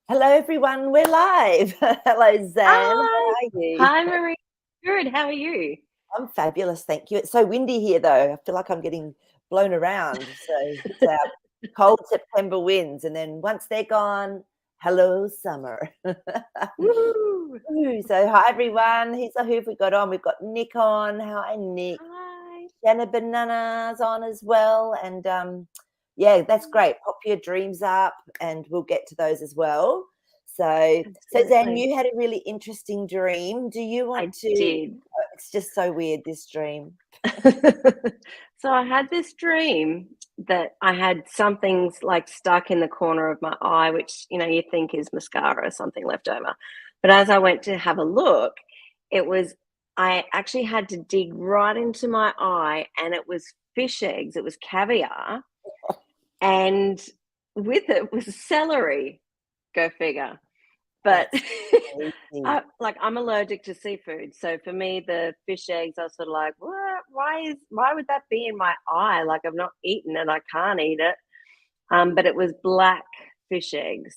Hello, everyone. We're live. Hello, Zan. How Hi. are you? Hi, Marie. Good. How are you? I'm fabulous, thank you. It's so windy here, though. I feel like I'm getting blown around. So it's our cold September winds, and then once they're gone, hello, summer. Woo. Ooh, so hi, everyone. Who have we got on? We've got Nick on. Hi, Nick. Hi. Shanna Banana's on as well, and yeah, that's great. Pop your dreams up, and we'll get to those as well. So Zan, Absolutely. you had a really interesting dream. Do you I want to? did. It's just so weird, this dream. So I had this dream that I had something's like stuck in the corner of my eye, which, you think is mascara or something left over. But as I went to have a look, I actually had to dig right into my eye and it was fish eggs, it was caviar. And with it was celery. Go figure. But That's crazy. I'm allergic to seafood, so for me, the fish eggs, I was sort of like, what? Why would that be in my eye? Like I've not eaten it, I can't eat it. But it was black fish eggs,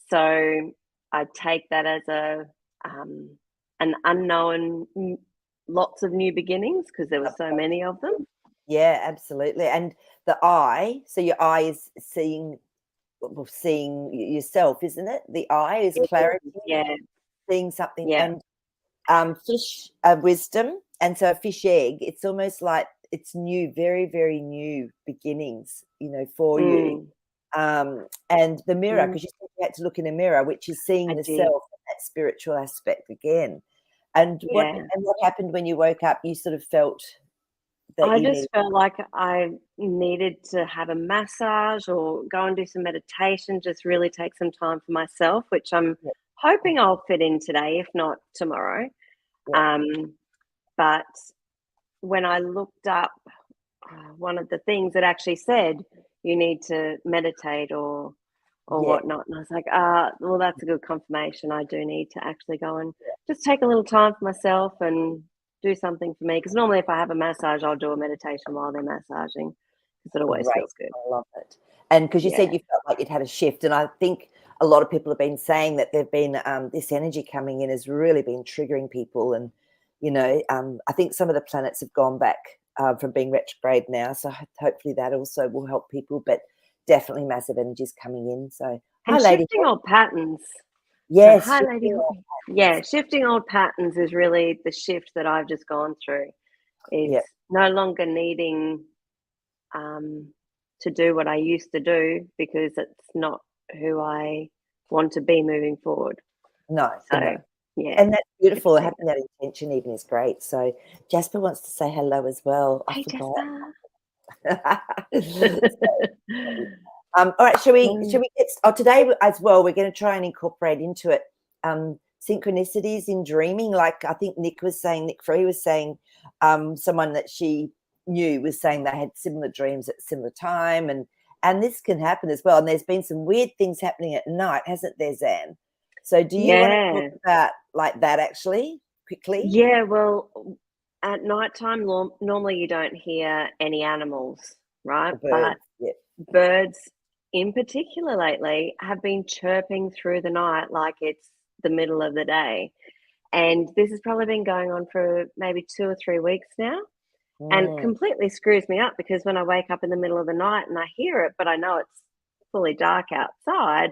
so I take that as an unknown, lots of new beginnings because there were so many of them. Yeah, absolutely. And the eye. So your eye is seeing yourself, isn't it? The eye is clarity, Yeah, seeing something, yeah. and fish wisdom, and so a fish egg. It's almost like it's new, very, very new beginnings, for you. Mm, And the mirror, mm, because you said you had to look in a mirror, which is seeing I the did. self, that spiritual aspect again. And what Yeah. and what happened when you woke up? You sort of felt that I you just needed. felt like I needed to have a massage or go and do some meditation, just really take some time for myself, which I'm Yeah, hoping I'll fit in today, if not tomorrow. yeah, Um, but when I looked up, one of the things that actually said you need to meditate or yeah. whatnot, and I was like, well, that's a good confirmation. I do need to actually go and just take a little time for myself and do something for me. Because normally, if I have a massage, I'll do a meditation while they're massaging because it always Great. feels good. I love it. And because you Yeah. said you felt like you'd had a shift, and I think a lot of people have been saying that there've been this energy coming in has really been triggering people, and I think some of the planets have gone back from being retrograde now, so hopefully that also will help people. But definitely massive energies coming in. So hi, And Lady. shifting old patterns. So, Yes, hi, Lady. Yeah, shifting old patterns is really the shift that I've just gone through. Is yeah, no longer needing um, to do what I used to do because it's not who I want to be moving forward. no, no. So, yeah, And that's beautiful. shifting Having that intention even is great. So Jasper wants to say hello as well. I Hey, forgot. Jasper. All right, shall we Mm, shall we get today as well, we're gonna try and incorporate into it synchronicities in dreaming. Like I think Nick Free was saying, someone that she knew was saying they had similar dreams at similar time, and this can happen as well. And there's been some weird things happening at night, hasn't there, Zan? So do you want to talk yeah. about like that actually quickly? Yeah, well, at nighttime, normally you don't hear any animals, right? The But birds, yeah. birds, in particular lately, have been chirping through the night like it's the middle of the day. And this has probably been going on for maybe 2 or 3 weeks now. And it Mm, completely screws me up because when I wake up in the middle of the night and I hear it, but I know it's fully dark outside,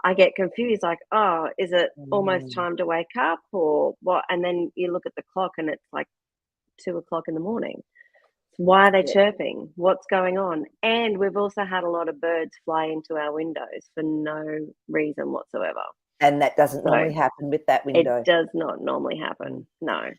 I get confused like, oh, is it almost mm, time to wake up or what? And then you look at the clock and it's like 2 o'clock in the morning. Why are they yeah. chirping? What's going on? And we've also had a lot of birds fly into our windows for no reason whatsoever. And that doesn't So normally happen with that it window. does not normally Mm. happen. No.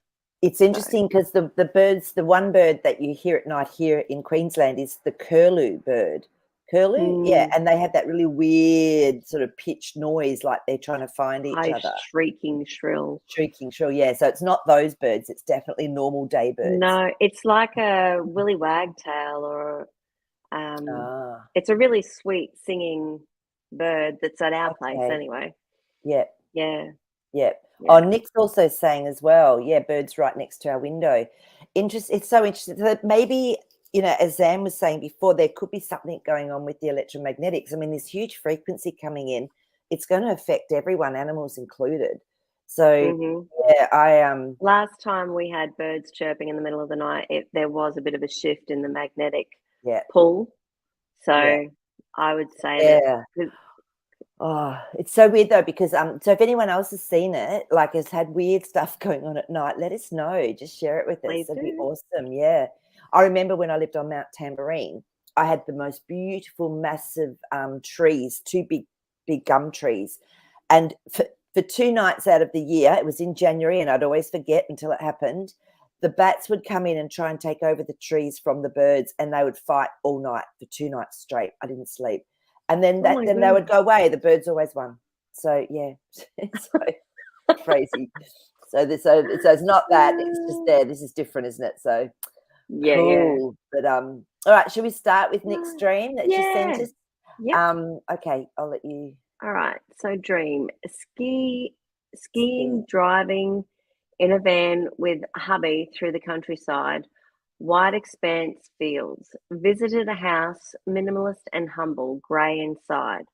It's So, interesting because the birds, the one bird that you hear at night here in Queensland is the curlew bird. Curlew? Yeah, mm, and they have that really weird sort of pitched noise like they're trying to find each high other, shrieking shrill. shrieking shrill. Yeah, so it's not those birds, it's definitely normal day birds. No, it's like a willy wagtail or um, Ah, it's a really sweet singing bird that's at our place okay. anyway. Yeah, Yeah, yeah. Oh, yeah. Nick's also saying as well, yeah, birds right next to our window. It's so interesting that maybe, as Zan was saying before, there could be something going on with the electromagnetics. I mean, this huge frequency coming in it's going to affect everyone, animals included. So Mhm. yeah, Last time we had birds chirping in the middle of the night, there was a bit of a shift in the magnetic yeah, pull. So yeah, I would say that yeah. Oh, it's so weird though, because so if anyone else has seen it, like has had weird stuff going on at night, let us know. Just share it with us. please It'd be do. awesome. Yeah. I remember when I lived on Mount Tambourine, I had the most beautiful, massive trees, two big gum trees. And for 2 nights out of the year, it was in January, and I'd always forget until it happened. The bats would come in and try and take over the trees from the birds, and they would fight all night for 2 nights straight. I didn't sleep. And then Oh my then they would goodness. go away. The birds always won. So yeah, it's so crazy. So it's not that. It's just there. This is different, isn't it? So Yeah. cool. But all right. Should we start with Nick's dream that she sent Yeah. us? Yep. Okay. I'll let you All right. So dream see. skiing, driving in a van with hubby through the countryside, wide expanse fields. Visited a house, minimalist and humble, grey inside.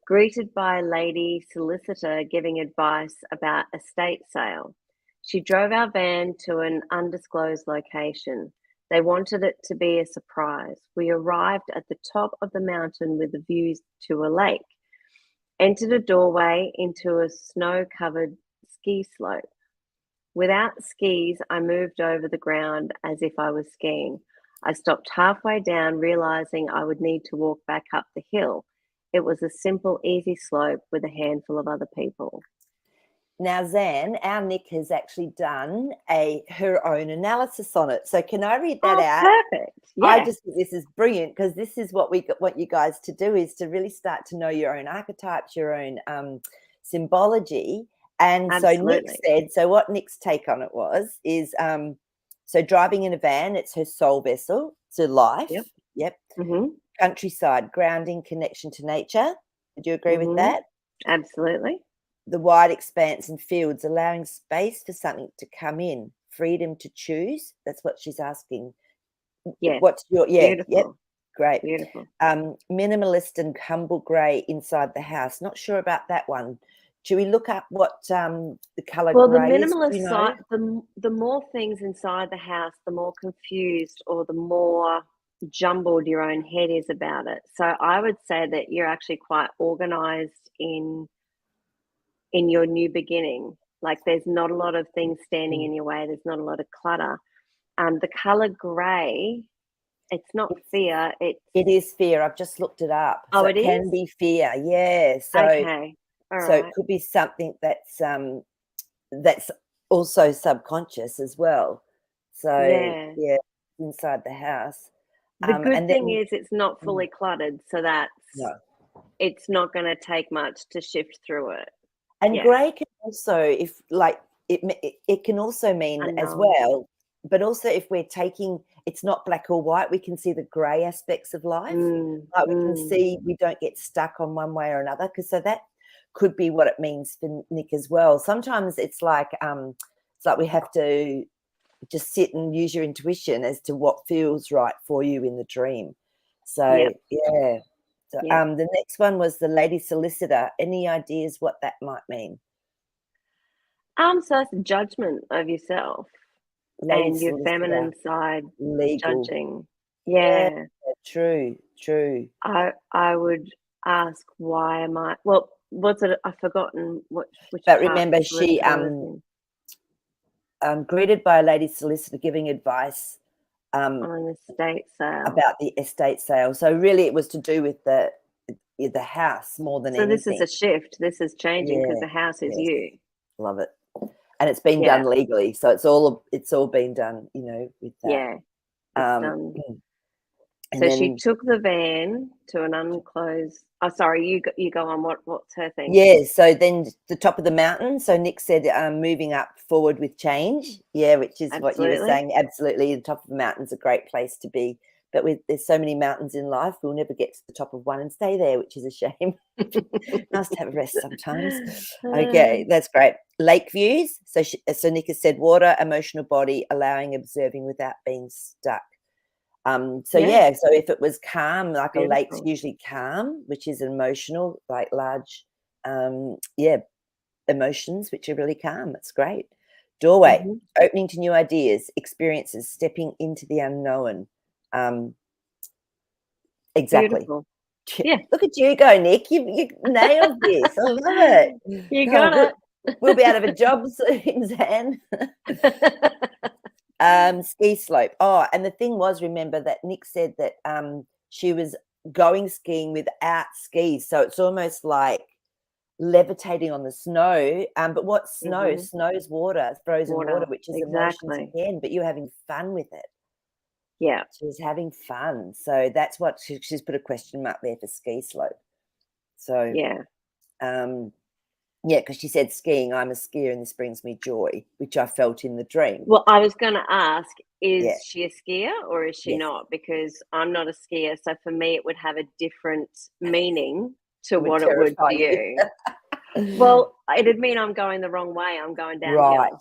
Greeted by a lady solicitor giving advice about estate sale. She drove our van to an undisclosed location. They wanted it to be a surprise. We arrived at the top of the mountain with the views to a lake. Entered a doorway into a snow-covered ski slope. Without skis, I moved over the ground as if I was skiing. I stopped halfway down, realizing I would need to walk back up the hill. It was a simple, easy slope with a handful of other people. Now, Zan, our Nick has actually done her own analysis on it. So can I read that Oh, out? perfect. I Yeah, just think this is brilliant, because this is what we want you guys to do, is to really start to know your own archetypes, your own symbology. And so Nick absolutely. said, so what Nick's take on it is so driving in a van, it's her soul vessel, it's her life. Yep. Yep. Mm-hmm. Countryside, grounding, connection to nature. Would you agree with Mm-hmm. that? Absolutely. The wide expanse and fields, allowing space for something to come in, freedom to choose. That's what she's asking. Yes. What's your, yeah, yep, Beautiful. great. Beautiful. Minimalist and humble grey inside the house. Not sure about that one. Should we look up what the colour Well, the grey is? Do minimalist you know? side, the more things inside the house, the more confused or the more jumbled your own head is about it. So I would say that you're actually quite organized in your new beginning. Like there's not a lot of things standing Mm. in your way. There's not a lot of clutter. The color gray, it's not fear. It is fear. I've just looked it up. So It it can is? be fear. Yeah. Okay. All So it right. could be something that's also subconscious as well. So Yeah. yeah, inside the house. The good And thing then is it's not mm, fully cluttered, so that's no. it's not going to take much to shift through it. And Yeah. grey can also, if like it can also mean as Unknown. well, but also if we're taking, it's not black or white, we can see the grey aspects of life. Mm, Like we can mm. see we don't get stuck on one way or another, because so that could be what it means for Nick as well. Sometimes it's like we have to just sit and use your intuition as to what feels right for you in the dream. So Yep. yeah. So Yep. the next one was the lady solicitor. Any ideas what that might mean? So that's judgment of yourself Lady and your solicitor, feminine side legal. judging. Yeah, Yeah. true, true. I would ask why am I well, what's it I've forgotten which But part the remember, she solicitor was in greeted by a lady solicitor giving advice on an estate sale. about the estate sale. So really, it was to do with the house more than So this is anything. a shift. This is changing because Yeah, the house is yes, you. love it. And it's been Yeah. done legally, so it's all been done, with that. Yeah. It's Um, done. and So she then took the van to an unclosed oh sorry, you go on. What's her thing? yeah, so then the top of the mountain. So Nick said, moving up forward with change. Yeah, which is what you were Absolutely. saying. Absolutely, the top of the mountain's a great place to be. But there's so many mountains in life, we'll never get to the top of one and stay there, which is a shame. Nice to have a rest sometimes. Okay, that's great. Lake views. So Nick has said water, emotional body, allowing, observing without being stuck. So Yeah, so if it was calm, like a lake's beautiful. usually calm, which is emotional, like large yeah, emotions, which are really calm. It's great. Doorway, opening to new ideas, experiences, stepping into the unknown. Exactly. Beautiful. Yeah. Look at you go, Nick. You nailed this. I love it. You got it. We'll be out of a job soon, Zan. Ski slope. Oh, and the thing was, remember that Nick said that she was going skiing without skis. So it's almost like levitating on the snow. But what's snow? Snow's water, frozen water, which is emotions again, but you're having fun with it. Yeah. She was having fun. So that's what she's put a question mark there for ski slope. So yeah. Yeah, because she said skiing, I'm a skier and this brings me joy, which I felt in the dream. Well, I was going to ask, is she a skier or is she Yes. not? Because I'm not a skier. So for me, it would have a different meaning to It would what it would terrify to you. you. Well, it'd mean I'm going the wrong way. I'm going downhill. Right.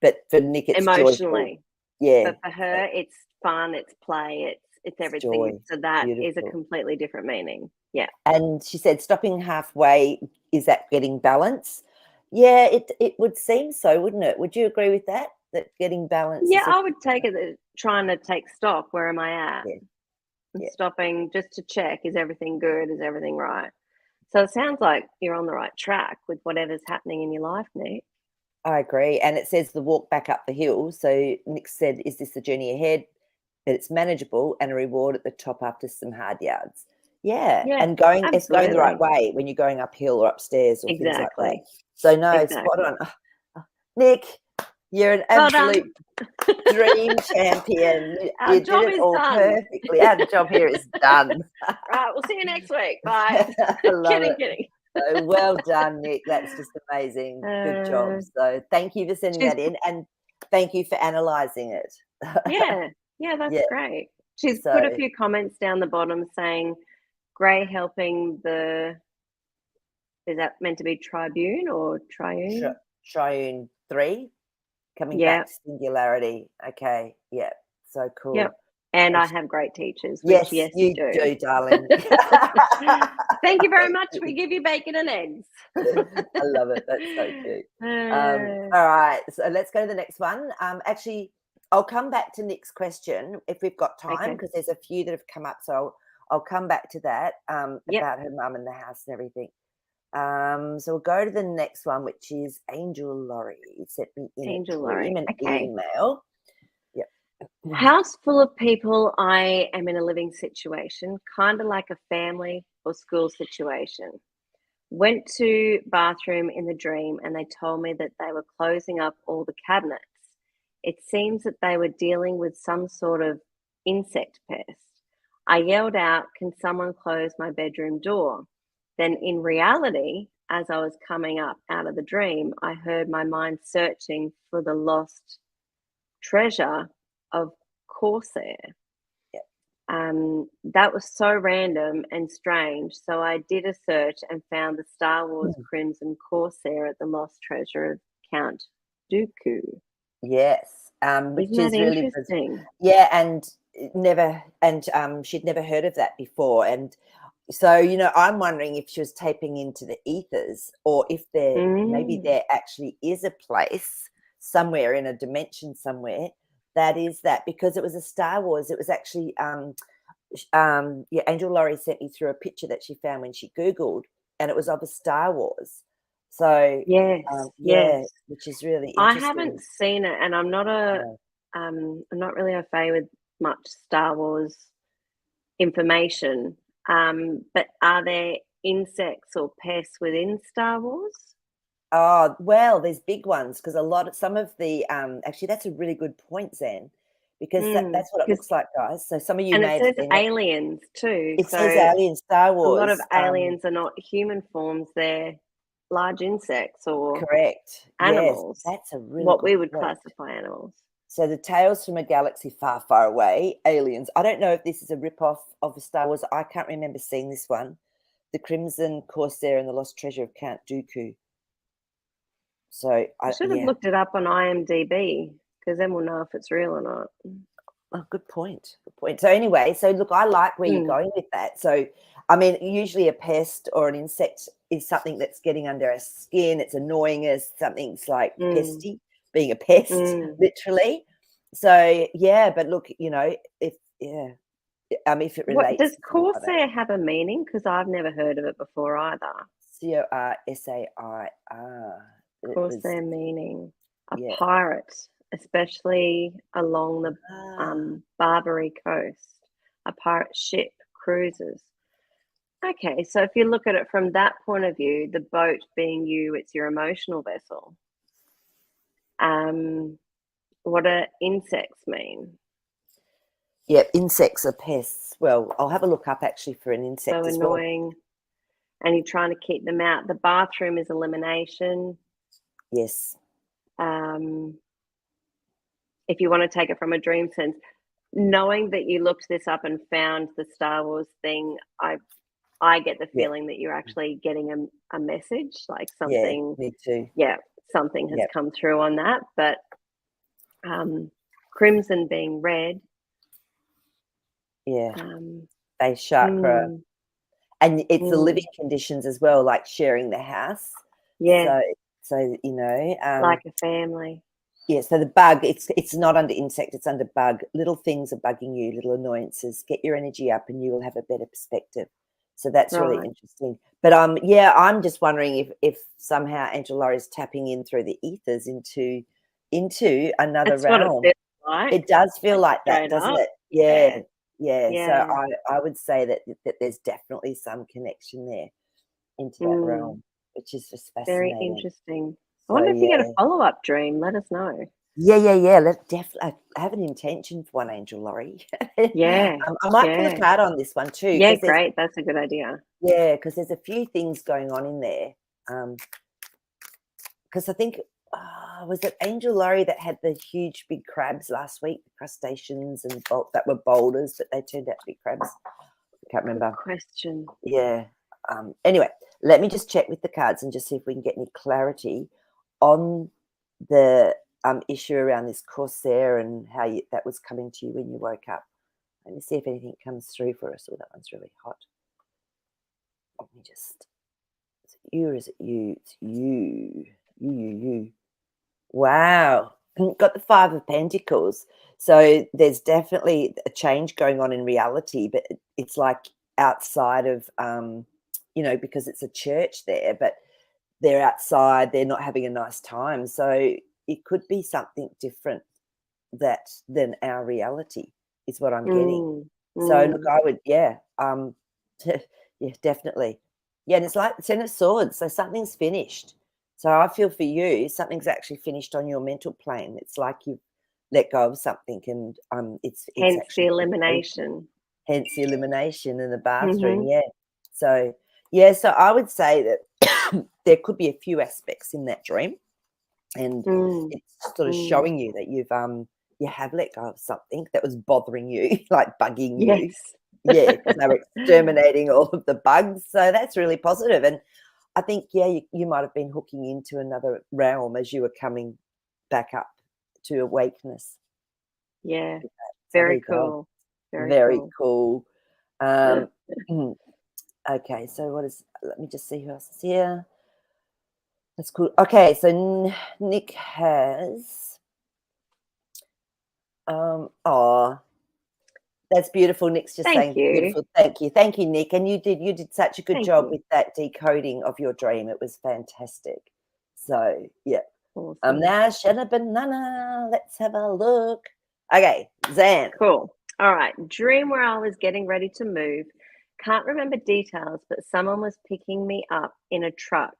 But for Nick, it's emotionally. Joyful. Yeah. But for her, it's fun, it's play, it's everything. Joy. So that is a Beautiful. completely different meaning. Yeah. And she said stopping halfway, is that getting balance? Yeah, it would seem so, wouldn't it? Would you agree with that? That getting balance? Yeah, I would take it that trying to take stock. Where am I at? Yeah. And stopping just to check, is everything good? Is everything right? So it sounds like you're on the right track with whatever's happening in your life, Nick. I agree. And it says the walk back up the hill. So Nick said, is this the journey ahead? But it's manageable and a reward at the top after some hard yards. Yeah. And it's going the right way when you're going uphill or upstairs or things like that. So no, spot on. Oh, Nick, you're an absolute dream champion. You did it all perfectly. Our job here is done. Right, we'll see you next week. Bye. Kidding. So well done, Nick. That's just amazing. Good job. So thank you for sending that in, and thank you for analysing it. Yeah, that's great. She's put a few comments down the bottom saying, Gray helping is that meant to be Tribune or Triune? Triune 3, coming back to singularity. Okay, yeah, so cool. Yep. And I have great teachers. Yes, yes, you do, darling. Thank you very much. We give you bacon and eggs. I love it. That's so cute. All right, so let's go to the next one. Actually, I'll come back to Nick's question if we've got time, because there's a few that have come up. So I'll come back to that about her mum and the house and everything. So we'll go to the next one, which is Angel Laurie. Sent me in an email. House full of people. I am in a living situation, kind of like a family or school situation. Went to bathroom in the dream and they told me that they were closing up all the cabinets. It seems that they were dealing with some sort of insect pest. I yelled out, "Can someone close my bedroom door?" Then in reality, as I was coming up out of the dream, I heard my mind searching for the lost treasure of Corsair. That was so random and strange. So I did a search and found the Star Wars Crimson Corsair at the lost treasure of Count Dooku. Yes, which Isn't is that really interesting? Yeah, and she'd never heard of that before, and so I'm wondering if she was taping into the ethers, or if maybe there actually is a place somewhere in a dimension somewhere that is that, because it was a Star Wars. It was actually Angel Laurie sent me through a picture that she found when she Googled, and it was of a Star Wars. So yes, which is really interesting. I haven't seen it, and I'm not I'm not really au fait with much Star Wars information. But are there insects or pests within Star Wars? Oh, well, there's big ones, because some of the actually, that's a really good point, Zan, because that's what it looks like, guys. So some of you may have seen aliens too. It says aliens, Star Wars. A lot of aliens are not human forms; they're large insects or animals. Yes, that's a really what good we would point. classify animals. So the Tales from a Galaxy Far, Far Away, aliens. I don't know if this is a rip-off of Star Wars. I can't remember seeing this one. The Crimson Corsair and the Lost Treasure of Count Dooku. So I should have looked it up on IMDb, because then we'll know if it's real or not. Oh, good point. Good point. So anyway, look, I like where you're going with that. So, I mean, usually a pest or an insect is something that's getting under our skin. It's annoying us. Something's like pesty, being a pest, literally. So yeah, but look, if if it What relates does to something like that, corsair have a meaning? Because I've never heard of it before either. Corsair. It was Corsair meaning a yeah. pirate, especially along the Barbary coast. A pirate ship cruises. Okay, so if you look at it from that point of view, the boat being you, it's your emotional vessel. What do insects mean? Yeah, insects are pests. Well, I'll have a look up actually for an insect So as well. annoying. And you're trying to keep them out. The bathroom is elimination. Yes. If you want to take it from a dream sense, knowing that you looked this up and found the Star Wars thing, I get the feeling that you're actually getting a message, like something. Yeah, me too. Yeah, something has come through on that. But crimson being red. Yeah. Base chakra. And it's the living conditions as well, like sharing the house. Yeah. So like a family. Yeah, so the bug, it's not under insect, it's under bug. Little things are bugging you, little annoyances. Get your energy up and you will have a better perspective. So that's really interesting. But I'm just wondering if somehow Angel Laurie is tapping in through the ethers into another That's realm. what it feels like. It does feel like that, doesn't it? Yeah. So I would say that there's definitely some connection there into that realm, which is just fascinating. Very interesting. I wonder if you get a follow-up dream. Let us know. Yeah. I have an intention for one, Angel Laurie. Yeah. I might pull a card on this one too. Yeah, great. That's a good idea. Yeah, because there's a few things going on in there. Because I think, was it Angel Laurie that had the huge big crabs last week, the crustaceans and that were boulders, but they turned out to be crabs? I can't remember. Good question. Yeah. Anyway, let me just check with the cards and just see if we can get any clarity on the issue around this corsair and how that was coming to you when you woke up. Let me see if anything comes through for us. Oh, that one's really hot. Let me just. Is it you or is it you? It's you. You. Wow. Got the Five of Pentacles. So there's definitely a change going on in reality, but it's like outside of, because it's a church there, but they're outside, they're not having a nice time. So it could be something different than our reality is what I'm getting. So look, I would, yeah, definitely. Yeah, and it's like the Ten of Swords. So something's finished. So I feel for you, something's actually finished on your mental plane. It's like you've let go of something, and it's hence actually the elimination. Hence the elimination in the bathroom. Yeah. So so I would say that there could be a few aspects in that dream, and it's sort of showing you that you have let go of something that was bothering you, like bugging you. Yeah, because they were exterminating all of the bugs. So that's really positive. And I think, you might have been hooking into another realm as you were coming back up to awakeness. Yeah, very cool. Very cool. Okay, so let me just see who else is here. That's cool. Okay, so Nick has, that's beautiful. Nick's just saying beautiful. Thank you, Nick. And you did such a good job with that decoding of your dream. It was fantastic. So yeah. Awesome. Now Shanna Banana. Let's have a look. Okay, Zan. Cool. All right. Dream where I was getting ready to move. Can't remember details, but someone was picking me up in a truck,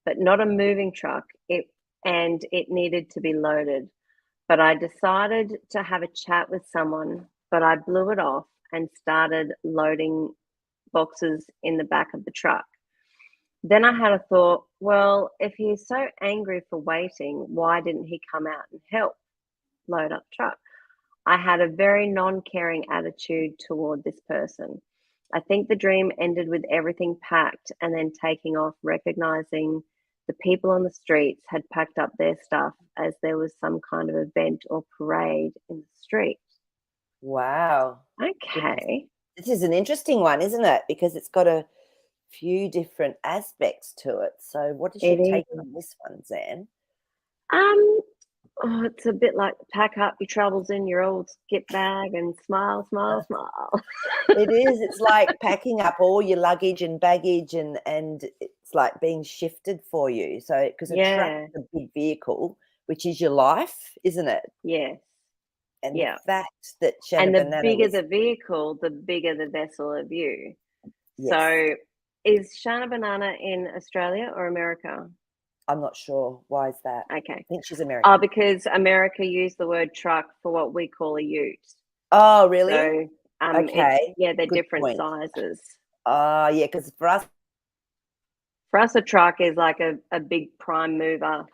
but not a moving truck. It needed to be loaded. But I decided to have a chat with someone, but I blew it off and started loading boxes in the back of the truck. Then I had a thought, well, if he's so angry for waiting, why didn't he come out and help load up the truck? I had a very non-caring attitude toward this person. I think the dream ended with everything packed and then taking off, recognizing the people on the streets had packed up their stuff as there was some kind of event or parade in the street. Wow. Okay. This is an interesting one, isn't it? Because it's got a few different aspects to it. So what is your It take is. on this one, Zan? Oh, it's a bit like pack up your troubles in your old skip bag and smile, smile, smile. It is. It's like packing up all your luggage and baggage, and it's like being shifted for you. So because a truck Yeah. is a big vehicle, which is your life, isn't it? Yes. And the Yeah. fact that Shanna And the Banana bigger was, the vehicle, the bigger the vessel of you. yes, So is Shana Banana in Australia or America? I'm not sure. Why is that? I Okay. think she's American. Because America used the word truck for what we call a ute. Oh, really? So Okay. they're Good different point. sizes. Oh, yeah, because for us, For us, a truck is like a big prime mover,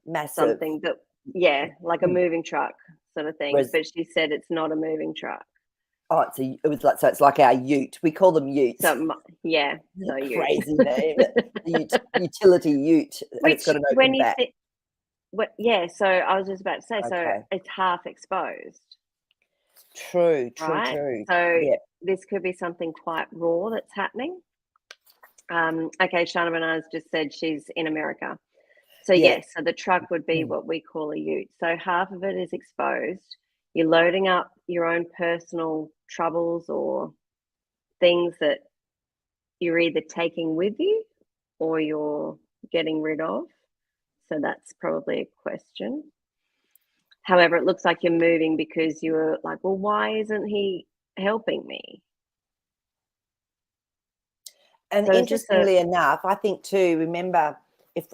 massive. something that, yeah, like a moving truck sort of thing. Whereas, But she said it's not a moving truck. oh, it's like our ute. We call them utes. So yeah, so ute. Crazy name. The utility ute, and it's Which got an when open you back. see, what? Yeah. So I was just about to say, so Okay. it's half exposed, True, true, right? true. So Yeah. this could be something quite raw that's happening. Okay, Shana Banana's just said she's in America. So Yeah. yes, so the truck would be Mm. what we call a ute. So half of it is exposed. You're loading up your own personal troubles or things that you're either taking with you or you're getting rid of. So that's probably a question. However, it looks like you're moving because you were like, well, why isn't he helping me? And So it's just a, interestingly enough, I think too, remember,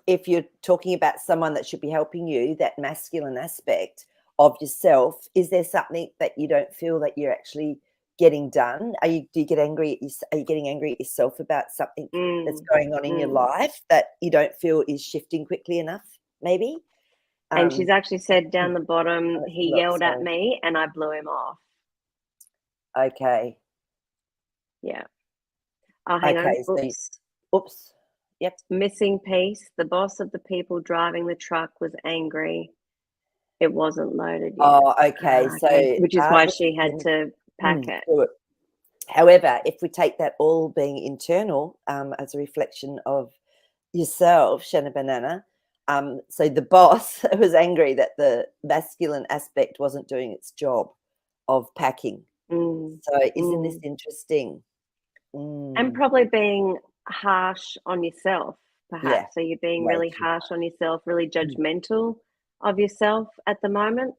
if you're talking about someone that should be helping you, that masculine aspect of yourself, is there something that you don't feel that you're actually getting done? Do you get angry are you getting angry at yourself about something that's going on in your life that you don't feel is shifting quickly enough, maybe? and she's actually said down Hmm, the bottom, let's he look, yelled at sorry. me and I blew him off. Okay. Yeah. Oh, hang on. Okay. So, Oops. oops. Yep. Missing piece. The boss of the people driving the truck was angry. It wasn't loaded yet. Oh, okay. So, Okay. Which is why this she had to pack it. good. However, if we take that all being internal, as a reflection of yourself, Shanna Banana, so the boss was angry that the masculine aspect wasn't doing its job of packing. Mm, So isn't this mm. interesting? And probably being harsh on yourself, Yeah, perhaps. So you're being way really too harsh on yourself, really much. judgmental of yourself at the moment.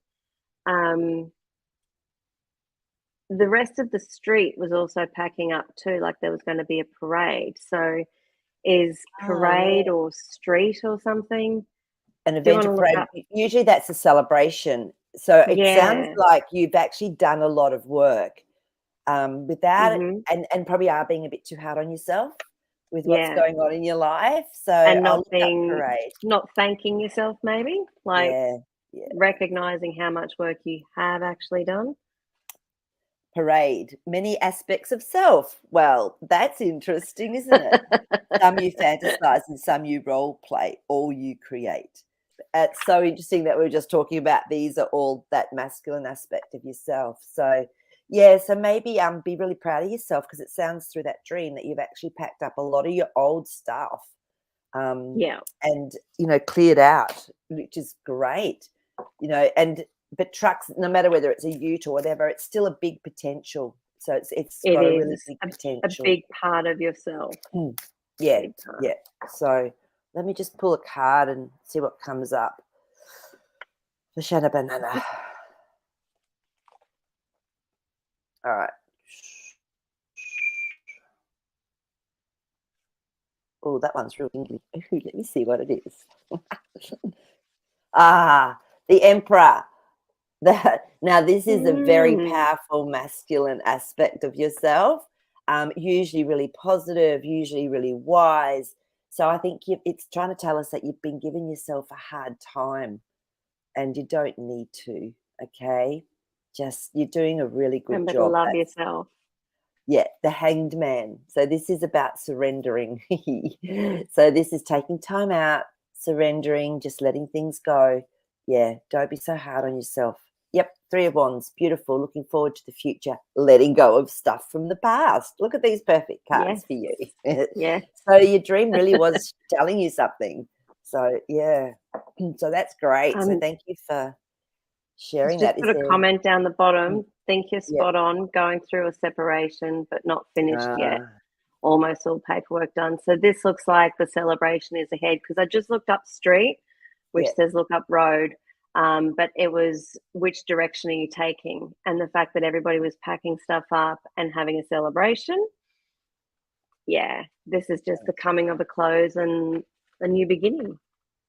The rest of the street was also packing up too, like there was going to be a parade. So is Oh, yeah. parade or street or something? An Do you event want or to look parade, up? usually that's a celebration. So it sounds Yeah. like you've actually done a lot of work, without it, Mhm. and probably are being a bit too hard on yourself with what's Yeah. going on in your life. So And I'll look up parade. not thanking yourself maybe, like Yeah, yeah. recognizing how much work you have actually done. Parade, many aspects of self. Well, that's interesting, isn't it? Some you fantasize and some you role play, all you create. It's so interesting that we were just talking about these are all that masculine aspect of yourself. So yeah, so maybe be really proud of yourself because it sounds through that dream that you've actually packed up a lot of your old stuff, Yeah. and cleared out, which is great. And but trucks, no matter whether it's a ute or whatever, it's still a big potential. So it's It got a really is big a potential. big part of yourself. Yeah, Big part. yeah. So let me just pull a card and see what comes up for Shanna Banana. All right. Oh, that one's real English. Ooh, let me see what it is. The Emperor. Now, this is a very Mm. powerful masculine aspect of yourself. Usually really positive, usually really wise. So I think it's trying to tell us that you've been giving yourself a hard time, and you don't need to. Okay, just you're doing a really good Remember to job. love yourself. Yeah, the Hanged Man. So this is about surrendering. So this is taking time out, surrendering, just letting things go. Yeah, don't be so hard on yourself. Yep, Three of Wands. Beautiful. Looking forward to the future. Letting go of stuff from the past. Look at these perfect cards Yes. for you. Yeah. So your dream really was telling you something. So, yeah. So that's great. So thank you for sharing Just that. Is put a there... comment down the bottom. Think you're Yeah. spot on. Going through a separation, but not finished yet. Almost all paperwork done. So this looks like the celebration is ahead, because I just looked up street, which says look up road. But it was, which direction are you taking? And the fact that everybody was packing stuff up and having a celebration. Yeah, this is just the coming of a close and a new beginning.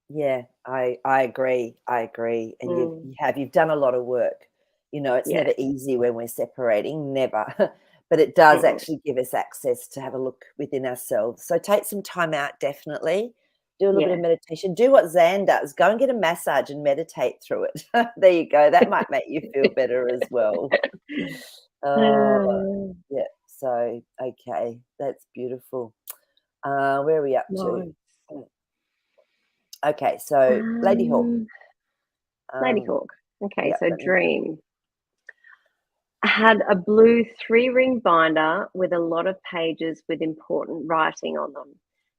Yeah, I agree. I agree. And you've done a lot of work. You know, it's never easy when we're separating, never. But it does actually give us access to have a look within ourselves. So take some time out, definitely. Do a little bit of meditation. Do what Zan does. Go and get a massage and meditate through it. There you go. That might make you feel better as well. Yeah. So, okay. That's beautiful. Where are we up to? Okay, so Lady Hawk. Lady Hawk. Okay, yeah, so dream. I had a blue 3-ring binder with a lot of pages with important writing on them.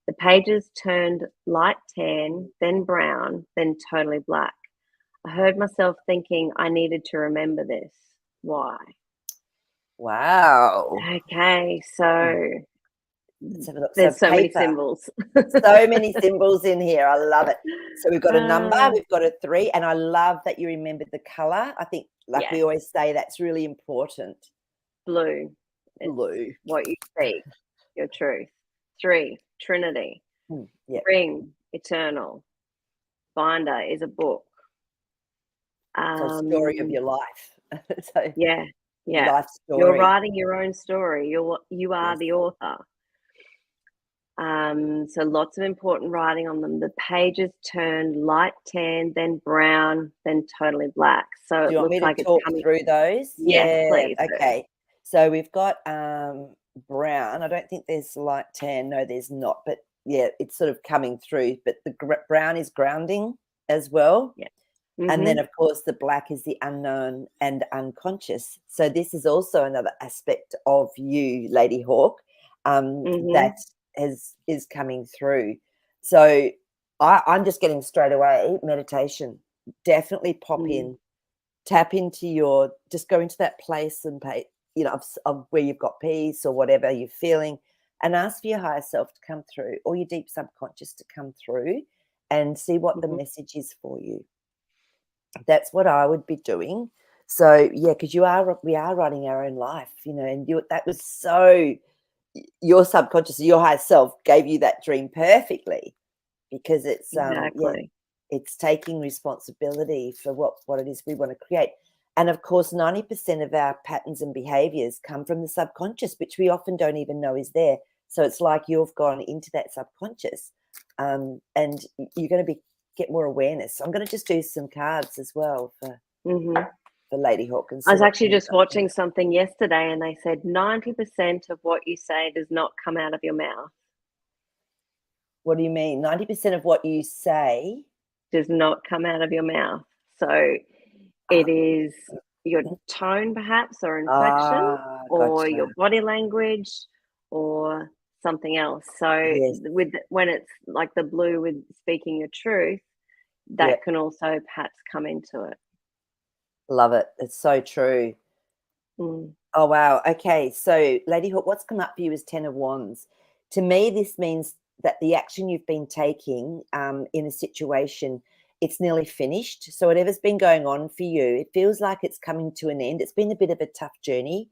The pages turned light tan, then brown, then totally black. I heard myself thinking I needed to remember this. Why? Wow. Okay, so Let's have a look. there's So so many paper. symbols. So many symbols in here. I love it. So we've got a number, we've got a 3, and I love that you remembered the color. I think, like we always say, that's really important. Blue. Blue. What you speak, your truth. 3, Trinity. Ring, eternal. Binder is a book. So story of your life. So yeah. life story. You're writing your own story. You are the author. So lots of important writing on them. The pages turned light tan, then brown, then totally black. So Do you want me to talk through those? Yes, please. Okay. So we've got brown. I don't think there's light tan. No, there's not. But yeah, it's sort of coming through. But the brown is grounding as well. Yeah. And then, of course, the black is the unknown and unconscious. So this is also another aspect of you, Lady Hawk, that is coming through. So I'm just getting straight away meditation. Definitely pop in, tap into just go into that place and pay, of where you've got peace or whatever you're feeling, and ask for your higher self to come through, or your deep subconscious to come through, and see what the message is for you. That's what I would be doing. So yeah, because we are writing our own life, and that was so, your subconscious, your higher self gave you that dream perfectly, because it's it's taking responsibility for what it is we want to create. And of course, 90% of our patterns and behaviors come from the subconscious, which we often don't even know is there. So it's like you've gone into that subconscious, and you're going to get more awareness. So I'm going to just do some cards as well for Lady Hawk. I was actually just watching something yesterday, and they said 90% of what you say does not come out of your mouth. What do you mean? 90% of what you say does not come out of your mouth. So it is your tone, perhaps, or inflection, or your body language, or something else. So when it's like the blue with speaking your truth, that can also perhaps come into it. Love it. It's so true. Oh, wow. Okay. So Lady Hawk, what's come up for you is 10 of Wands. To me, this means that the action you've been taking in a situation, it's nearly finished. So whatever's been going on for you, it feels like it's coming to an end. It's been a bit of a tough journey,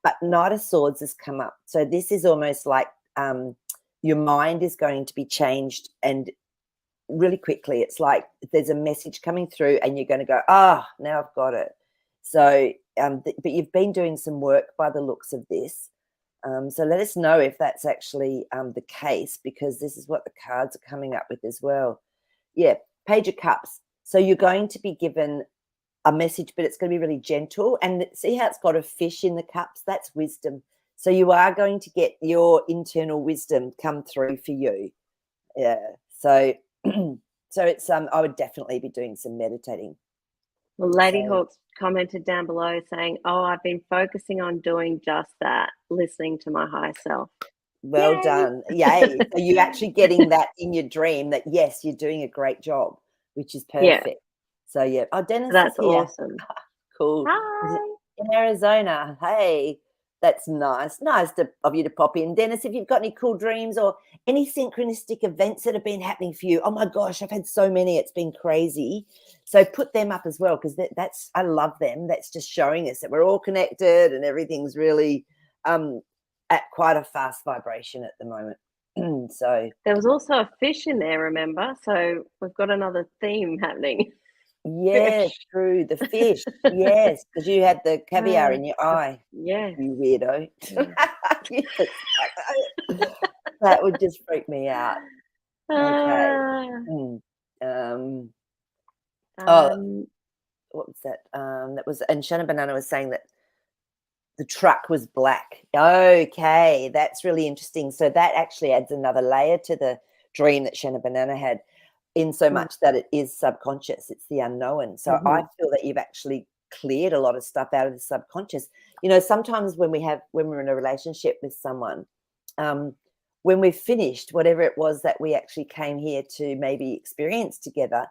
but Knight of Swords has come up. So this is almost like your mind is going to be changed, and really quickly. It's like there's a message coming through and you're going to go, now I've got it. So, but you've been doing some work by the looks of this. So let us know if that's actually the case, because this is what the cards are coming up with as well. Yeah, Page of Cups. So you're going to be given a message, but it's going to be really gentle. And see how it's got a fish in the cups? That's wisdom. So you are going to get your internal wisdom come through for you. Yeah. So so it's I would definitely be doing some meditating. Well, Lady So Hawks commented down below saying, "Oh, I've been focusing on doing just that, listening to my higher self." well Yay! done. Yay. So you're actually getting that in your dream that, yes, you're doing a great job, which is Yeah, perfect. So, yeah. Oh, Dennis is that's here. awesome. Cool. Is it Hi. in Arizona? Hey, that's nice. Nice of you to pop in. Dennis, if you've got any cool dreams or any synchronistic events that have been happening for you, oh my gosh, I've had so many. It's been crazy. So put them up as well, because that's, I love them. That's just showing us that we're all connected and everything's really at quite a fast vibration at the moment. So There was also a fish in there, remember? So we've got another theme happening. yeah, Fish. true. The fish. Yes, because you had the caviar Uh, in your eye. yes. You weirdo. Yes. Yes. That would just freak me out. Okay. Uh, Mm. Um, oh, um, what was that? That was, and Shannon Banana was saying that the truck was black. Okay, that's really interesting. So that actually adds another layer to the dream that Shannon Banana had, in so much that it is subconscious. It's the unknown. So I mhm, feel that you've actually cleared a lot of stuff out of the subconscious. Sometimes when we're in a relationship with someone, um, when we've finished whatever it was that we actually came here to maybe experience together,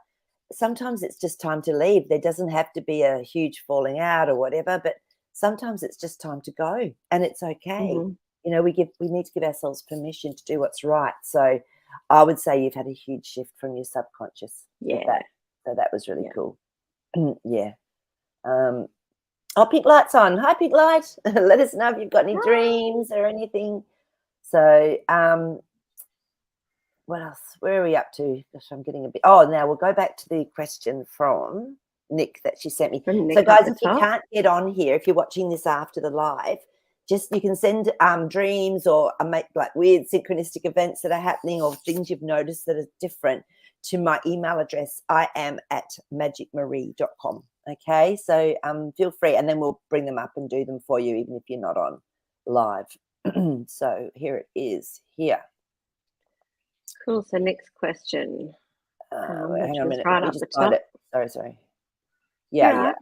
sometimes it's just time to leave. There doesn't have to be a huge falling out or whatever, but sometimes it's just time to go, and it's okay. mhm. We need to give ourselves permission to do what's right. So I would say you've had a huge shift from your subconscious with Yeah, that. So that was really yeah. cool. Yeah. Oh, Pink Light's on. Hi, Pink Light. Let us know if you've got any Hi. dreams or anything. So what else? Where are we up to? Gosh, I'm getting a bit. Oh, now we'll go back to the question from Nick that she sent me. From So, Nick up guys, the if you top. can't get on here, if you're watching this after the live, just you can send dreams or like weird synchronistic events that are happening or things you've noticed that are different to my email address. I am at magicmarie.com. Okay, so feel free, and then we'll bring them up and do them for you, even if you're not on live. So here it is. Here. Cool. So next question, Wait, which hang on a was minute. right Let me up just the find top. it. Sorry. You're Yeah. right.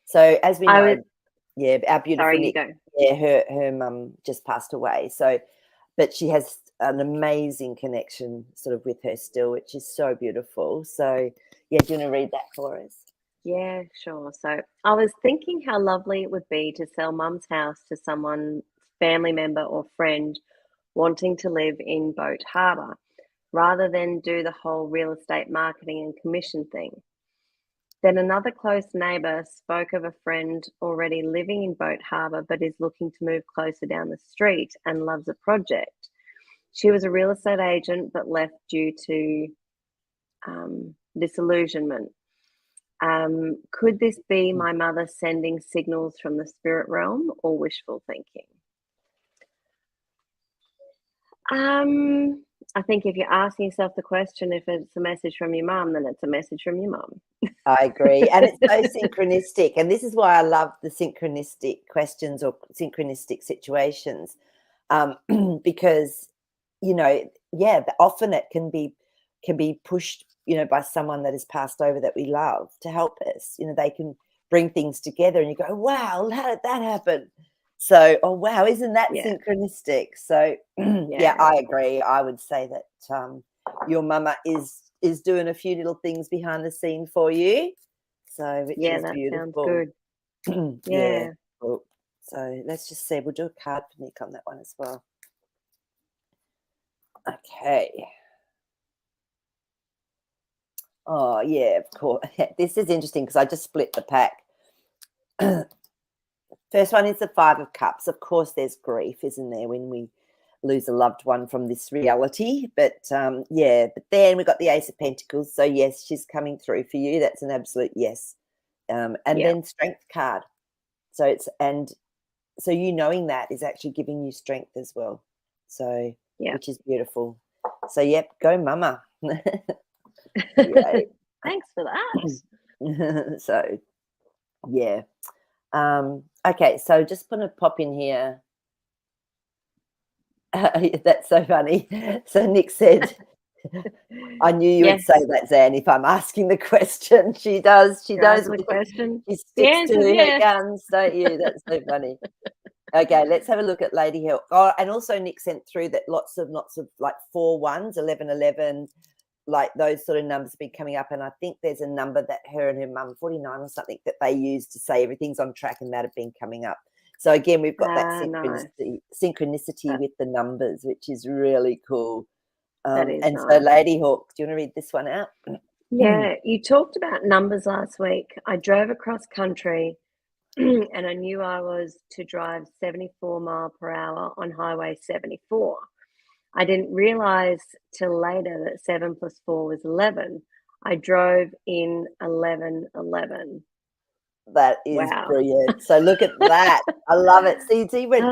So as we I was know, yeah, our beautiful sorry. You Nick, go. yeah, her mum just passed away. So, but she has an amazing connection sort of with her still, which is so beautiful. So, yeah, do you want to read that for us? Yeah, sure. So I was thinking how lovely it would be to sell Mum's house to someone, family member or friend, wanting to live in Boat Harbour, rather than do the whole real estate marketing and commission thing. Then another close neighbour spoke of a friend already living in Boat Harbour but is looking to move closer down the street and loves a project. She was a real estate agent but left due to disillusionment. Could this be my mother sending signals from the spirit realm or wishful thinking? I think if you're asking yourself the question if it's a message from your mum, then it's a message from your mum. I agree. And it's so synchronistic. And this is why I love the synchronistic questions or synchronistic situations. Because, often it can be pushed, by someone that has passed over that we love to help us. They can bring things together and you go, wow, how did that happen? So, oh, wow, isn't that Yeah, synchronistic? So, yeah, yeah, I agree. I would say that your mama is doing a few little things behind the scene for you. So, which yeah, is that sounds beautiful. good. Yeah. Yeah. Cool. So let's just see. We'll do a card for Nick on that one as well. Okay. Oh, yeah, of course. This is interesting because I just split the pack. First one is the Five of Cups. Of course, there's grief, isn't there, when we lose a loved one from this reality. But but then we got the Ace of Pentacles. So yes, she's coming through for you. That's an absolute yes. And Yeah. then Strength card. So knowing that is actually giving you strength as well. So Yeah. which is beautiful. So yep, go mama. Yay. Thanks for that. So yeah. Okay, so just gonna pop in here. That's so funny. So Nick said I knew you would Yes. say that, Zan, if I'm asking the question. She does. She knows The question. she The sticks to answer's her yes. guns, don't you? That's so funny. Okay, let's have a look at Lady Hill. Oh, and also Nick sent through that lots of like 4 1s, 11 11, like those sort of numbers have been coming up. And I think there's a number that her and her mum, 49 or something, that they use to say everything's on track, and that have been coming up. So again, we've got that Nice. synchronicity with the numbers, which is really cool. That is and nice. so Lady Hawk, do you want to read this one out? Yeah, you talked about numbers last week. I drove across country and I knew I was to drive 74 mile per hour on Highway 74. I didn't realize till later that 7 plus 4 was 11. I drove in 11 11. That is Wow. brilliant. So look at that. I love it. See when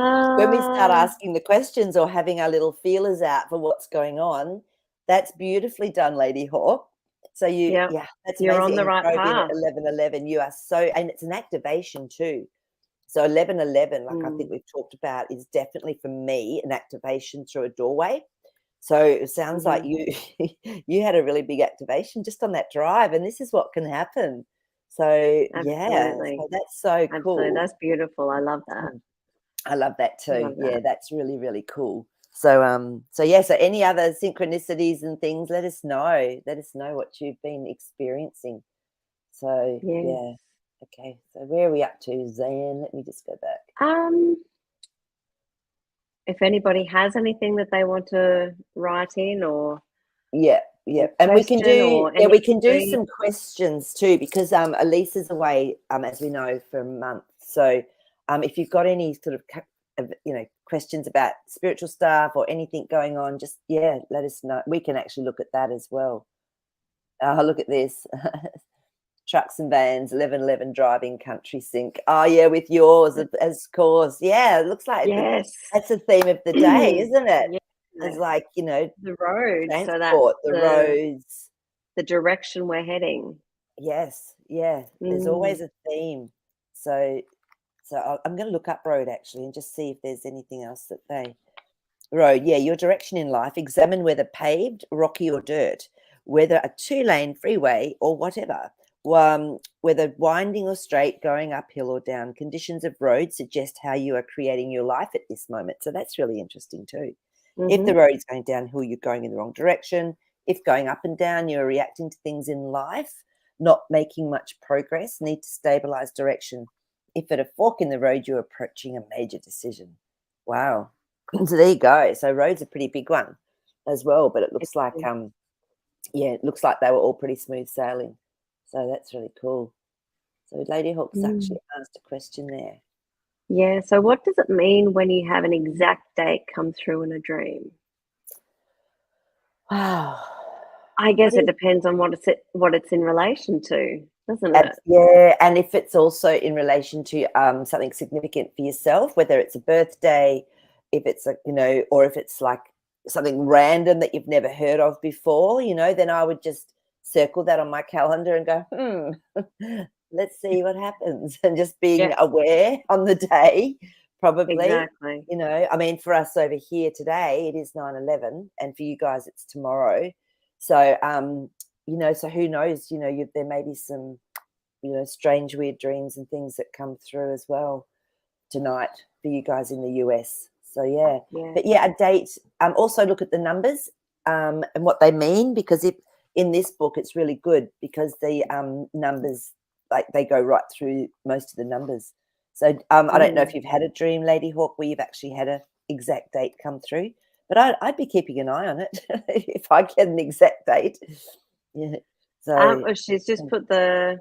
we start Ah, asking the questions or having our little feelers out for what's going on, that's beautifully done, Lady Hawk. So yep, that's you're amazing. on the And you right drove in at path. 11:11. You are so, and it's an activation too. So 11:11, like I think we've talked about, is definitely for me an activation through a doorway. So it sounds like you you had a really big activation just on that drive, and this is what can happen. So yeah, Absolutely. so that's so Absolutely. cool. That's beautiful. I love that. I love that I too. love Yeah, that. that's really, really cool. So yeah, so any other synchronicities and things, let us know. Let us know what you've been experiencing. So Yes. yeah. Okay. So where are we up to, Zan? Let me just go back. If anybody has anything that they want to write in or Yeah, yeah. And we can question do or any dream. some questions too, because Elisa's away, as we know, for a month. So if you've got any sort of questions about spiritual stuff or anything going on, just let us know. We can actually look at that as well. Look at this. Trucks and vans, 11:11 driving country sync. Oh yeah, with yours as course. Yeah, it looks like Yes. that's the theme of the day, isn't it? Yeah. It's like, The road. So that's transport, the roads. the direction we're heading. Yes, yeah. There's always a theme. So I'm going to look up road actually and just see if there's anything else that they road. Yeah, your direction in life. Examine whether paved, rocky, or dirt, whether a 2-lane freeway or whatever. Whether winding or straight, going uphill or down. Conditions of road suggest how you are creating your life at this moment. So that's really interesting too. If the road is going downhill, you're going in the wrong direction. If going up and down, you're reacting to things in life, not making much progress, need to stabilize direction. If at a fork in the road, you're approaching a major decision. Wow. So there you go. So road's a pretty big one as well, but it looks like it looks like they were all pretty smooth sailing. So that's really cool. So Lady Hawk's actually asked a question there. Yeah. So what does it mean when you have an exact date come through in a dream? Wow. I guess it depends on what it's in relation to, doesn't it? Yeah, and if it's also in relation to something significant for yourself, whether it's a birthday, if it's or if it's like something random that you've never heard of before, then I would just circle that on my calendar and go, let's see what happens, and just being Yeah, aware on the day, probably. exactly. I mean, for us over here today, it is 9/11, and for you guys, it's tomorrow. So, so who knows? There may be some strange, weird dreams and things that come through as well tonight for you guys in the US. So yeah, Yeah. but yeah, a date. Also look at the numbers and what they mean, because if in this book it's really good because the numbers, like, they go right through most of the numbers. So I don't know if you've had a dream, Lady Hawk, where you've actually had a exact date come through, but I'd be keeping an eye on it if I get an exact date. Yeah. So She's just put the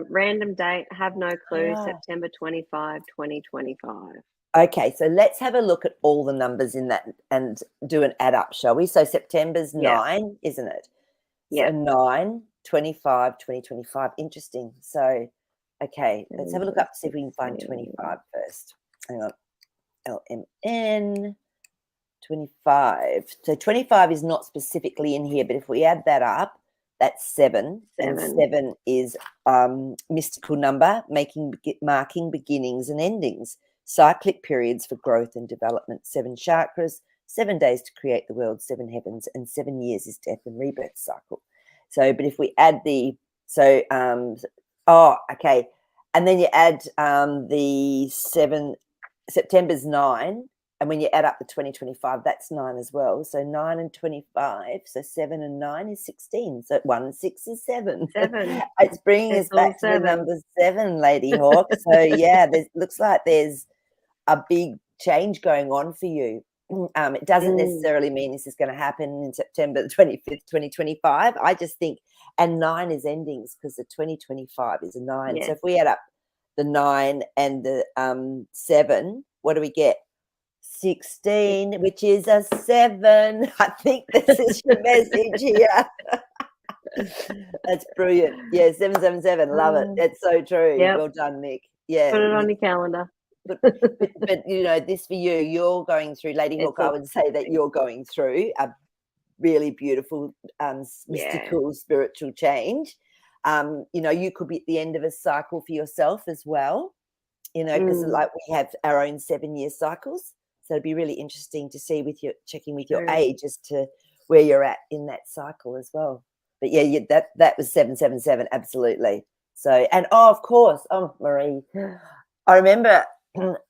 random date, have no clue, ah, September 25, 2025. okay, so let's have a look at all the numbers in that and do an add up, shall we? So September's Yeah, 9, isn't it? So yeah. 9, 25, 2025. Interesting. So, okay, let's have a look up to see if we can find 25 first. Hang on. LMN 25. So 25 is not specifically in here, but if we add that up, that's 7. And 7 is mystical number, marking beginnings and endings, cyclic periods for growth and development. 7 chakras, 7 days to create the world, 7 heavens, and 7 years is death and rebirth cycle. So, but if we add the, so, okay. And then you add the 7, September's 9, and when you add up the 2025, that's 9 as well. So 9 and 25, so 7 and 9 is 16. So 1 and 6 is 7. 7. It's bringing us back to the number 7, Lady Hawk. So yeah, looks like there's a big change going on for you. It doesn't necessarily mean this is going to happen in September the 25th, 2025. I just think, and 9 is endings because the 2025 is a 9. Yes. So if we add up the 9 and the 7, what do we get? 16, which is a 7. I think this is your message here. That's brilliant. Yeah, 777. Love it. It's so true. Yep. Well done, Nick. Yeah. Put it on your calendar. But you know, this for you, you're going through, Lady Hawk, I would say that you're going through a really beautiful mystical spiritual change. You know, you could be at the end of a cycle for yourself as well, you know, because like we have our own 7-year cycles. So it'd be really interesting to see with your checking with your age as to where you're at in that cycle as well. But yeah, that was 777, absolutely. So, and of course, Marie, I remember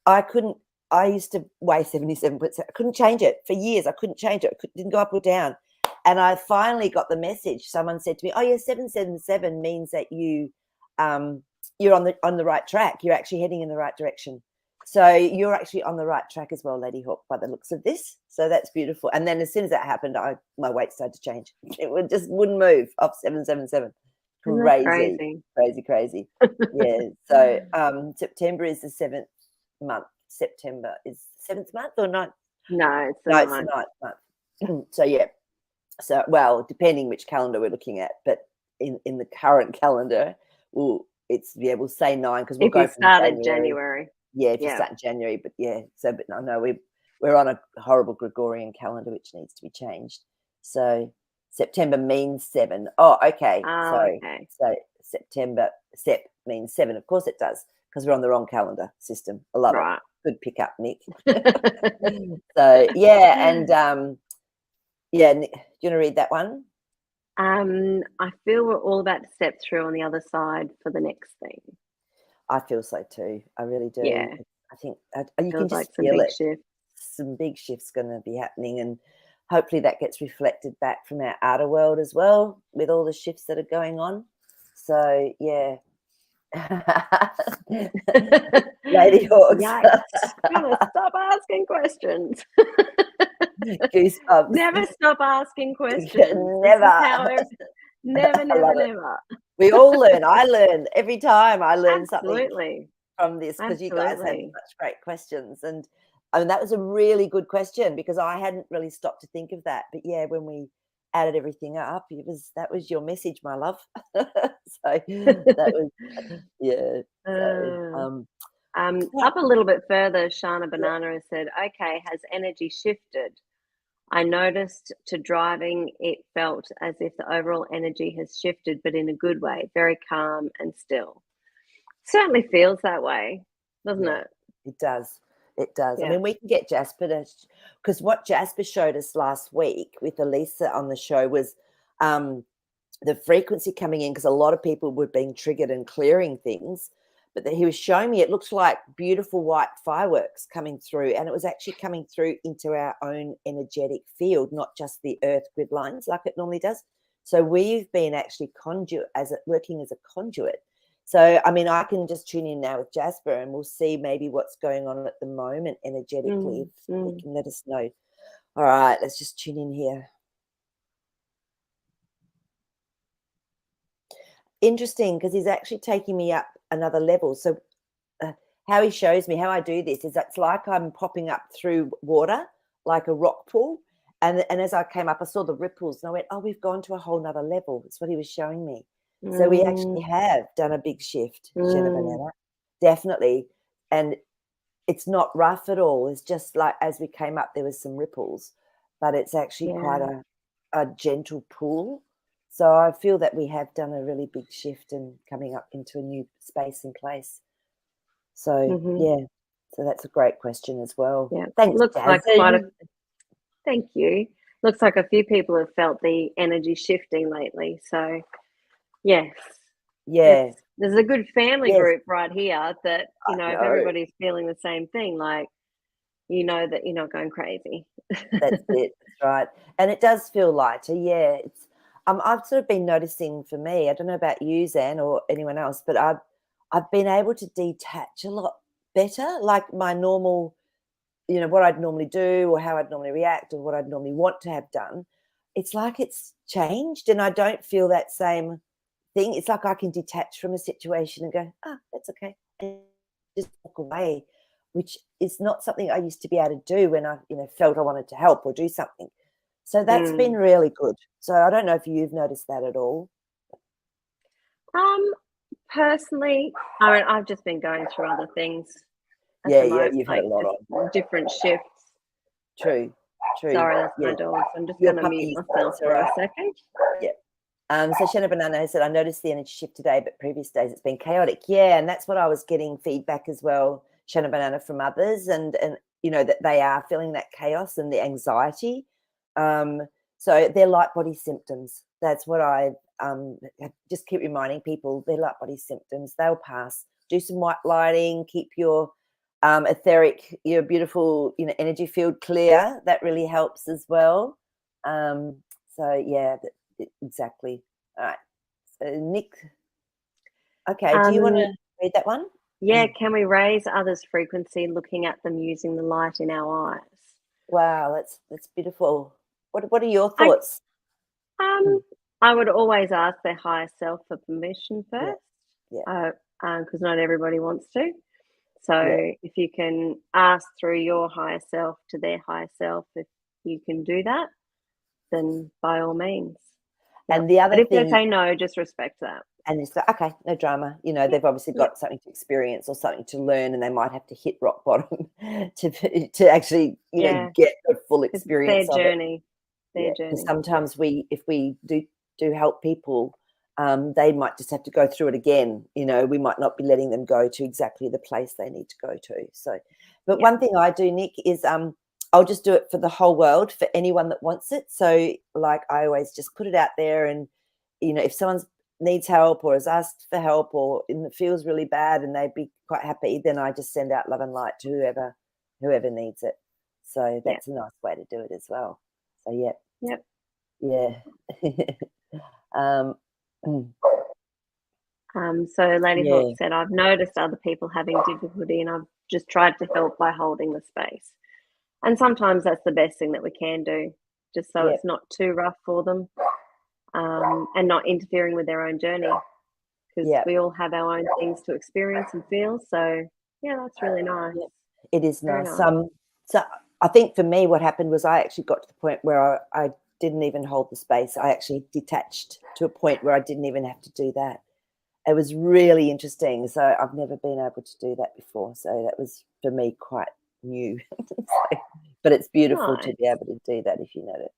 I used to weigh 77, but I couldn't change it for years. I couldn't change it. Didn't go up or down. And I finally got the message. Someone said to me, "Oh, yeah, 777 means that you're on the right track. You're actually heading in the right direction. So you're actually on the right track as well, Lady Hawk, by the looks of this. So that's beautiful." And then as soon as that happened, my weight started to change. It just wouldn't move off 777. Crazy. Yeah. So September is the 7th month. September is 7th month or 9th? No, it's the 9th month. So yeah. So well, depending which calendar we're looking at, but in the current calendar, we'll say 9 because we'll go from January. Yeah, if you start in January, but yeah. So, but I know we're on a horrible Gregorian calendar which needs to be changed. So September means 7. Oh, okay. So September means 7. Of course it does, because we're on the wrong calendar system. I love it. Good pick up, Nick. So yeah, and Nick, do you want to read that one? I feel we're all about to step through on the other side for the next thing. I feel so too. I really do. Yeah. I think you can just feel it. Some big shifts going to be happening, and hopefully that gets reflected back from our outer world as well with all the shifts that are going on. So yeah. Lady Hawks. Stop asking questions. Goosebumps. Never stop asking questions. Never. We all learn. I learn every time. I learn something from this because you guys have such great questions. And I mean, that was a really good question because I hadn't really stopped to think of that. But yeah, when we added everything up, that was your message, my love. So that was up a little bit further, Shana Banana has said, "Okay, has energy shifted? I noticed to driving, it felt as if the overall energy has shifted, but in a good way, very calm and still." Certainly feels that way, doesn't it? It does. It does. I mean, we can get Jasper because what Jasper showed us last week with Elisa on the show was the frequency coming in, because a lot of people were being triggered and clearing things. But he was showing me it looked like beautiful white fireworks coming through, and it was actually coming through into our own energetic field, not just the earth grid lines like it normally does. So we've been actually working as a conduit. So, I mean, I can just tune in now with Jasper and we'll see maybe what's going on at the moment energetically. If you can let us know. All right, let's just tune in here. Interesting, because he's actually taking me up another level. So how he shows me how I do this is it's like I'm popping up through water, like a rock pool. And as I came up, I saw the ripples and I went, oh, we've gone to a whole nother level. That's what he was showing me. So we actually have done a big shift, Jenna Banana, definitely. And it's not rough at all. It's just like as we came up, there was some ripples, but it's actually quite a gentle pool. So I feel that we have done a really big shift and coming up into a new space and place. So, so that's a great question as well. Yeah. Thanks, Looks Daz. like Thank you. Looks like a few people have felt the energy shifting lately. So, yes, Yeah. there's a good family Yes. group right here that, I if know. everybody's feeling the same thing, like, that you're not going crazy. That's it. That's right. And it does feel lighter. Yeah. I've sort of been noticing for me, I don't know about you, Zan, or anyone else, but I've been able to detach a lot better, like my normal, what I'd normally do or how I'd normally react or what I'd normally want to have done. It's like it's changed and I don't feel that same thing. It's like I can detach from a situation and go, that's okay. And just walk away, which is not something I used to be able to do when I, felt I wanted to help or do something. So that's been Mm. really good. So I don't know if you've noticed that at all. Um, Personally, I mean, I've just been going through other things at Yeah, the yeah, moment, you've had like a lot just on. different shifts. True, true. Sorry, that's my Yeah. dog. So I'm just Your going to mute puppies, myself that's all for a right. second. Yeah. So Shanna Banana said, I noticed the energy shift today, but previous days it's been chaotic. Yeah, and that's what I was getting feedback as well, Shanna Banana, from others, and that they are feeling that chaos and the anxiety. So they're light body symptoms. That's what I just keep reminding people. They're light body symptoms. They'll pass. Do some white lighting. Keep your etheric, your beautiful, energy field clear. That really helps as well. So yeah. Exactly. All right. So Nick, okay, do you want to read that one? Yeah, can we raise others' frequency looking at them using the light in our eyes? Wow, that's beautiful. What are your I thoughts? I would always ask their higher self for permission Yeah, first, yeah, because not everybody wants to. So yeah, if you can ask through your higher self to their higher self, if you can do that, then by all means. Yep. And the But other if they thing, say no, just respect that. and it's like, okay, no drama. They've obviously Yep. got something to experience or something to learn, and they might have to hit rock bottom to actually, Yeah. get the full Because it's their experience of it. journey. Yeah, Their because journey. sometimes if we do help people, they might just have to go through it again. We might not be letting them go to exactly the place they need to go to. So, but Yeah. one thing I do, Nick, is I'll just do it for the whole world for anyone that wants it. So, like I always just put it out there, and if someone needs help or has asked for help or it feels really bad and they'd be quite happy, then I just send out love and light to whoever needs it. So Yeah. that's a nice way to do it as well. So yeah. Yep. Yeah. Mm, So Lady Hawk yeah, said, I've noticed other people having difficulty and I've just tried to help by holding the space. And sometimes that's the best thing that we can do, just so yeah, it's not too rough for them, and not interfering with their own journey, because yeah, we all have our own things to experience and feel. So, yeah, that's really nice. yeah. It is Very nice. nice. So I think for me, what happened was I actually got to the point where I didn't even hold the space. I actually detached to a point where I didn't even have to do that. It was really interesting. So I've never been able to do that before. So that was for me quite new. But it's beautiful to Nice. be able to do that if you know it.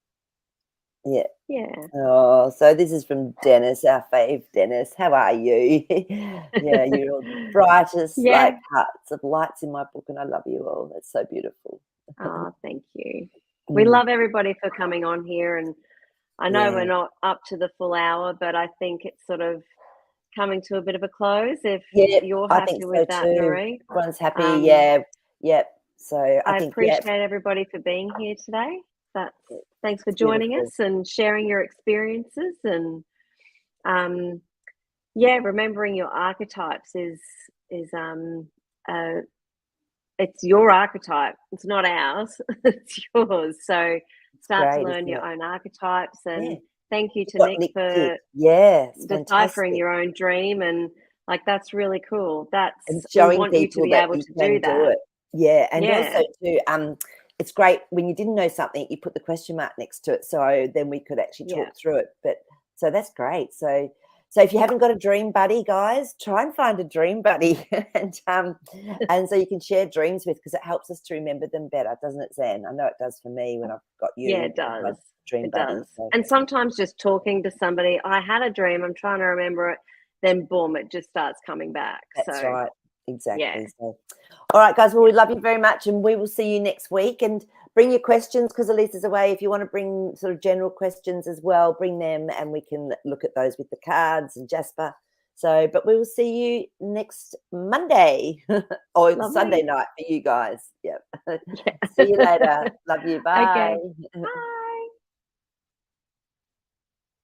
Yeah. Yeah. Oh, so this is from Dennis, our fave Dennis. How are you? Yeah, you're all the brightest, Yeah. like, hearts of lights in my book, and I love you all. That's so beautiful. Oh, thank you. We Mm, love everybody for coming on here. And I know we're yeah. not up to the full hour, but I think it's sort of coming to a bit of a close if Yep, you're I think happy with so that, too. Marie. Everyone's happy, Um, yeah. Yep. So I I think, yeah, appreciate everybody for being here today. That's Thanks for it's joining beautiful. us and sharing your experiences. And um, yeah, remembering your archetypes is uh, it's your archetype. It's not ours. It's yours. So It's start to great, learn isn't your it? own archetypes. Yeah. And thank you to What Nick Nick did. for Yeah, it's deciphering fantastic. your own dream. And like, that's really cool. And We showing want you to people be that able you to can do do that. it. Yeah, and also Yeah. too, it's great when you didn't know something, you put the question mark next to it, so then we could actually Yeah. talk through it. But so that's great. So if you haven't got a dream buddy, guys, try and find a dream buddy, and so you can share dreams with, because it helps us to remember them better, doesn't it, Zan? I know it does for me when I've got Yeah, you it as my does. dream It buddy. does. So And sometimes just talking to somebody, I had a dream, I'm trying to remember it, then boom, it just starts coming back. that's So, right. yeah. Exactly. So all right, guys. Well, Yeah. we love you very much, and we will see you next week. And bring your questions because Elisa's away. If you want to bring sort of general questions as well, bring them and we can look at those with the cards and Jasper. So, but we will see you next Monday or Lovely. Sunday night for you guys. Yep. Yeah. See you later. Love you. Bye. Okay. Bye.